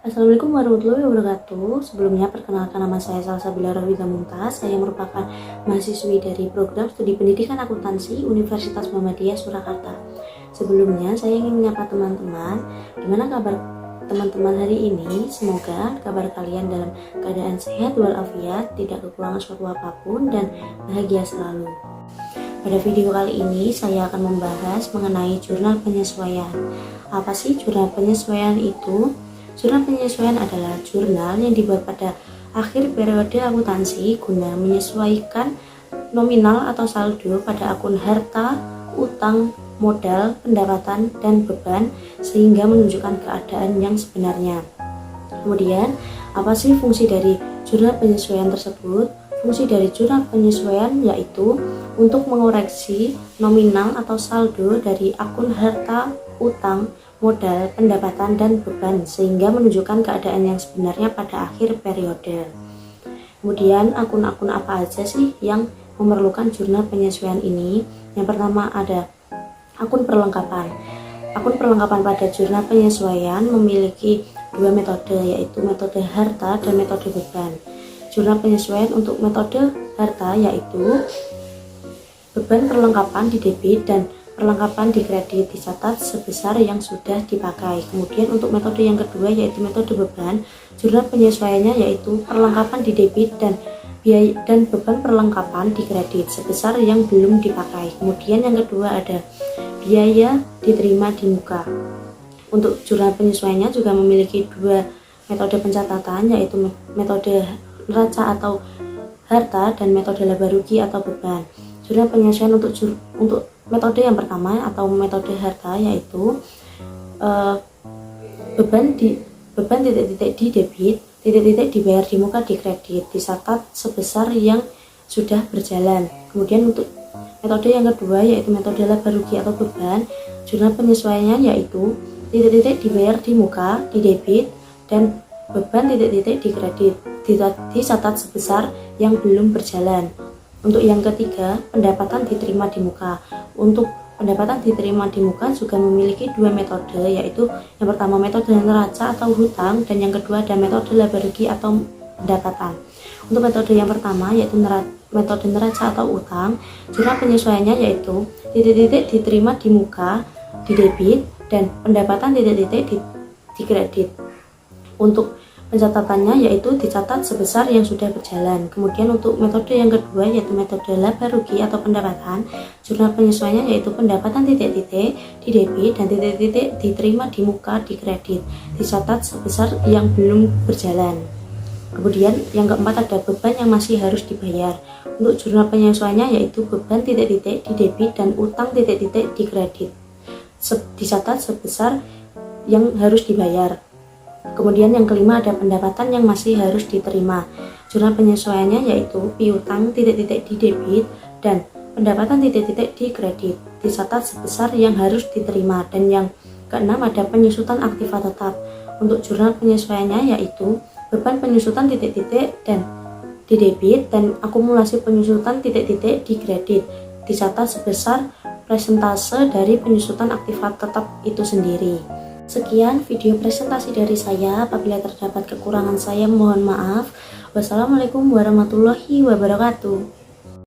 Assalamualaikum warahmatullahi wabarakatuh. Sebelumnya perkenalkan, nama saya Salsabila Rohwita Mumtaz. Saya merupakan mahasiswi dari program studi pendidikan akuntansi Universitas Muhammadiyah Surakarta. Sebelumnya saya ingin menyapa teman-teman. Gimana kabar teman-teman hari ini? Semoga kabar kalian dalam keadaan sehat walafiat, tidak kekurangan suatu apapun, dan bahagia selalu. Pada video kali ini saya akan membahas mengenai jurnal penyesuaian. Apa sih jurnal penyesuaian itu? Jurnal penyesuaian adalah jurnal yang dibuat pada akhir periode akuntansi guna menyesuaikan nominal atau saldo pada akun harta, utang, modal, pendapatan, dan beban sehingga menunjukkan keadaan yang sebenarnya. Kemudian, apa sih fungsi dari jurnal penyesuaian tersebut? Fungsi dari jurnal penyesuaian yaitu untuk mengoreksi nominal atau saldo dari akun harta, utang, modal, pendapatan, dan beban sehingga menunjukkan keadaan yang sebenarnya pada akhir periode. Kemudian akun-akun apa aja sih yang memerlukan jurnal penyesuaian ini? Yang pertama ada akun perlengkapan. Akun perlengkapan pada jurnal penyesuaian memiliki dua metode, yaitu metode harta dan metode beban. Jurnal penyesuaian untuk metode harta yaitu beban perlengkapan di debit dan perlengkapan di kredit dicatat sebesar yang sudah dipakai. Kemudian untuk metode yang kedua yaitu metode beban, jurnal penyesuaiannya yaitu perlengkapan di debit dan biaya dan beban perlengkapan di kredit sebesar yang belum dipakai. Kemudian yang kedua ada biaya diterima di muka. Untuk jurnal penyesuaiannya juga memiliki dua metode pencatatan, yaitu metode neraca atau harta dan metode laba rugi atau beban. Jurnal penyesuaian untuk metode yang pertama atau metode harta yaitu beban titik-titik di debit, titik-titik dibayar di muka di kredit dicatat sebesar yang sudah berjalan. Kemudian untuk metode yang kedua yaitu metode laba rugi atau beban, jurnal penyesuaiannya yaitu titik-titik dibayar di muka di debit dan beban titik-titik di kredit dicatat sebesar yang belum berjalan. Untuk yang ketiga, pendapatan diterima di muka. Untuk pendapatan diterima di muka juga memiliki dua metode, yaitu yang pertama metode neraca atau hutang, dan yang kedua ada metode laba rugi atau pendapatan. Untuk metode yang pertama yaitu metode neraca atau utang, jurnal penyesuaiannya yaitu titik-titik diterima di muka di debit dan pendapatan titik-titik di kredit. Untuk pencatatannya yaitu dicatat sebesar yang sudah berjalan. Kemudian untuk metode yang kedua yaitu metode laba rugi atau pendapatan, jurnal penyesuaiannya yaitu pendapatan titik-titik di debit dan titik-titik diterima di muka di kredit dicatat sebesar yang belum berjalan. Kemudian yang keempat ada beban yang masih harus dibayar. Untuk jurnal penyesuaiannya yaitu beban titik-titik di debit dan utang titik-titik di kredit dicatat sebesar yang harus dibayar. Kemudian yang kelima ada pendapatan yang masih harus diterima. Jurnal penyesuaiannya yaitu piutang titik-titik di debit dan pendapatan titik-titik di kredit dicatat sebesar yang harus diterima. Dan yang keenam ada penyusutan aktiva tetap. Untuk jurnal penyesuaiannya yaitu beban penyusutan titik-titik dan di debit dan akumulasi penyusutan titik-titik di kredit dicatat sebesar presentase dari penyusutan aktiva tetap itu sendiri. Sekian video presentasi dari saya. Apabila terdapat kekurangan saya mohon maaf. Wassalamualaikum warahmatullahi wabarakatuh.